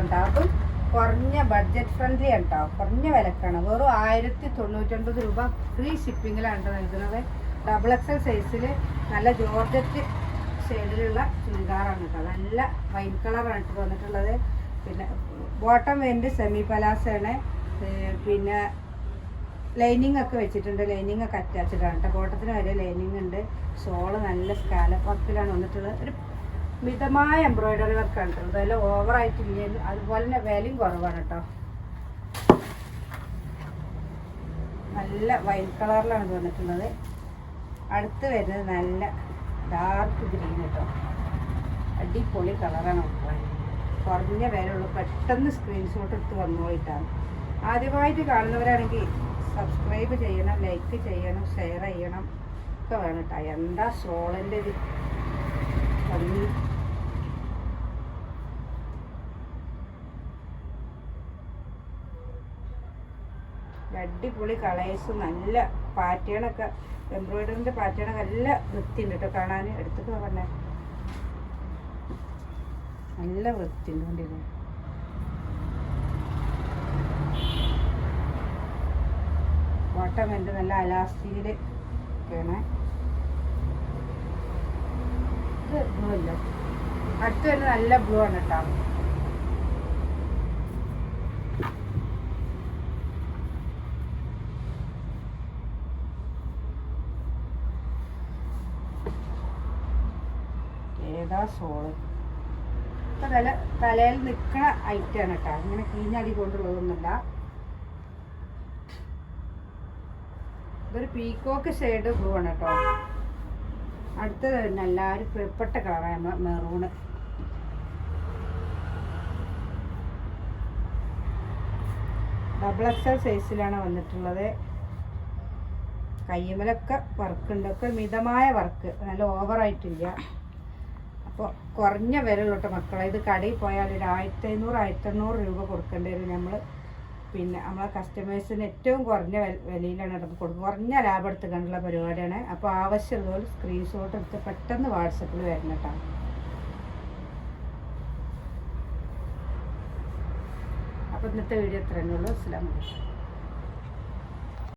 ഉണ്ടാവും. അപ്പം കുറഞ്ഞ ബഡ്ജറ്റ് ഫ്രണ്ട്ലി ഉണ്ടാവും, കുറഞ്ഞ വിലക്കാണ്. വെറും 1099 രൂപ ഫ്രീ ഷിപ്പിങ്ങിലാണ് നൽകുന്നത്. XXL സൈസിൽ നല്ല ജോർജറ്റ് ഷെയ്ഡിലുള്ള ചുരിദാറാണ് കേട്ടോ. നല്ല വൈറ്റ് കളറാണ് കേട്ടോ വന്നിട്ടുള്ളത്. പിന്നെ ബോട്ടം വേണ്ടി സെമി പലാസയാണ്. പിന്നെ ലൈനിങ് ഒക്കെ വെച്ചിട്ടുണ്ട്, ലൈനിങ് ഒക്കെ അറ്റാച്ച്ഡാണ് കേട്ടോ. ബോട്ടത്തിന് വരെ ലൈനിങ് ഉണ്ട്. ഷോള് നല്ല സ്കാലപ്പ് വർക്കിലാണ് വന്നിട്ടുള്ളത്. ഒരു മിതമായ എംബ്രോയിഡറി വർക്കാണ് കേട്ടോ. അതെല്ലാം ഓവറായിട്ടില്ല. അതുപോലെ തന്നെ വിലയും കുറവാണ് കേട്ടോ. നല്ല വൈറ്റ് കളറിലാണ് വന്നിട്ടുള്ളത്. അടുത്ത് വരുന്നത് നല്ല ഡാർക്ക് ഗ്രീൻ കേട്ടോ. അടിപൊളി കളറാണ് മക്കളെ. കുറഞ്ഞ വിലയുള്ളൂ. പെട്ടെന്ന് സ്ക്രീൻഷോട്ട് എടുത്ത് വന്നോളിട്ടാണ്. ആദ്യമായിട്ട് കാണുന്നവരാണെങ്കിൽ സബ്സ്ക്രൈബ് ചെയ്യണം, ലൈക്ക് ചെയ്യണം, ഷെയർ ചെയ്യണം ഒക്കെ വേണം കേട്ടോ. എന്താ ഷോളിൻ്റെ ഇത് ഭംഗി. അടിപൊളി കളേഴ്സ്, നല്ല പാറ്റേണൊക്കെ, എംബ്രോയിഡറിൻ്റെ പാറ്റേണൊക്കെ നല്ല വൃത്തിയുണ്ട് കേട്ടോ കാണാൻ. എടുത്തിട്ട് പറഞ്ഞേ നല്ല വൃത്തിയുണ്ട്. കണ്ടില്ലേ? ബോട്ടം എൻ്റെ നല്ല അലാസ്റ്റിക്കിൽ ഒക്കെയാണ്. ഇത് ബ്ലൂ അല്ല, അടുത്ത് തന്നെ നല്ല ബ്ലൂ ആണ് കേട്ടോ. ഏതാ ഷോള്? ഇപ്പം തലയിൽ നിൽക്കണ ഐറ്റാണ് കേട്ടോ. ഇങ്ങനെ കീഞ്ഞടി കൊണ്ടുള്ളതൊന്നുമില്ല. ഇതൊരു പീക്കോക്ക് ഷെയ്ഡ് ബ്ലൂ ആണ് കേട്ടോ. അടുത്തത് തന്നെ എല്ലാവരും പ്രിയപ്പെട്ട കളറാണ് മെറൂണ്. XXL സൈസിലാണ് വന്നിട്ടുള്ളത്. കയ്യുമ്മലൊക്കെ വർക്കുണ്ട്, ഒക്കെ മിതമായ വർക്ക്, നല്ല ഓവറായിട്ടില്ല. അപ്പോൾ കുറഞ്ഞ വിലയുള്ള കേട്ടോ മക്കളെ. ഇത് കടയിൽ പോയാൽ ഒരു 1500 1800 രൂപ കൊടുക്കേണ്ടി വരും നമ്മൾ. പിന്നെ നമ്മളെ കസ്റ്റമേഴ്സിന് ഏറ്റവും കുറഞ്ഞ വിലയിലാണ് നമുക്ക് കൊടുക്കുക. കുറഞ്ഞ ലാഭം എടുത്ത് കണ്ടുള്ള പരിപാടിയാണ്. അപ്പോൾ ആവശ്യമുള്ളവർ സ്ക്രീൻഷോട്ട് എടുത്ത് പെട്ടെന്ന് വാട്സപ്പിൽ വരണം കേട്ടോ. അപ്പോൾ ഇന്നത്തെ വീഡിയോ ഇത്രയേ ഉള്ളൂ. അസ്സലാമു അലൈക്കും.